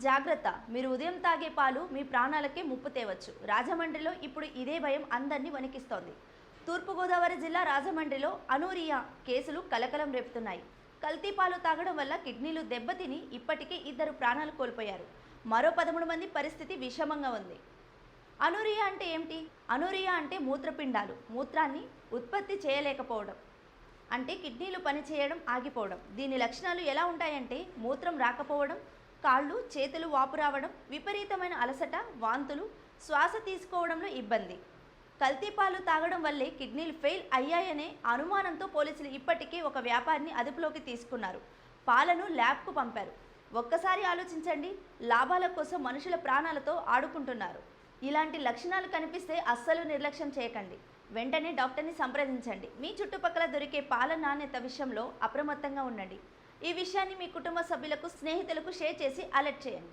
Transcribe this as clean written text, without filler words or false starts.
జాగ్రత్త, మీరు ఉదయం తాగే పాలు మీ ప్రాణాలకే ముప్పు తేవచ్చు. రాజమండ్రిలో ఇప్పుడు ఇదే భయం అందరినీ వణికిస్తోంది. తూర్పుగోదావరి జిల్లా రాజమండ్రిలో అనూరియా కేసులు కలకలం రేపుతున్నాయి. కల్తీ పాలు తాగడం వల్ల కిడ్నీలు దెబ్బతిని ఇప్పటికే 2 ప్రాణాలు కోల్పోయారు. మరో 13 మంది పరిస్థితి విషమంగా ఉంది. అనూరియా అంటే ఏమిటి? అనూరియా అంటే మూత్రపిండాలు మూత్రాన్ని ఉత్పత్తి చేయలేకపోవడం, అంటే కిడ్నీలు పనిచేయడం ఆగిపోవడం. దీని లక్షణాలు ఎలా ఉంటాయంటే మూత్రం రాకపోవడం, కాళ్ళు చేతులు వాపు రావడం, విపరీతమైన అలసట, వాంతులు, శ్వాస తీసుకోవడంలో ఇబ్బంది. కల్తీ పాలు తాగడం వల్లే కిడ్నీలు ఫెయిల్ అయ్యాయనే అనుమానంతో పోలీసులు ఇప్పటికే ఒక వ్యాపారిని అదుపులోకి తీసుకున్నారు. పాలను ల్యాబ్కు పంపారు. ఒక్కసారి ఆలోచించండి, లాభాల కోసం మనుషుల ప్రాణాలతో ఆడుకుంటున్నారు. ఇలాంటి లక్షణాలు కనిపిస్తే అస్సలు నిర్లక్ష్యం చేయకండి. వెంటనే డాక్టర్ని సంప్రదించండి. మీ చుట్టుపక్కల దొరికే పాల నాణ్యత విషయంలో అప్రమత్తంగా ఉండండి. ఈ విషయాన్ని మీ కుటుంబ సభ్యులకు, స్నేహితులకు షేర్ చేసి అలర్ట్ చేయండి.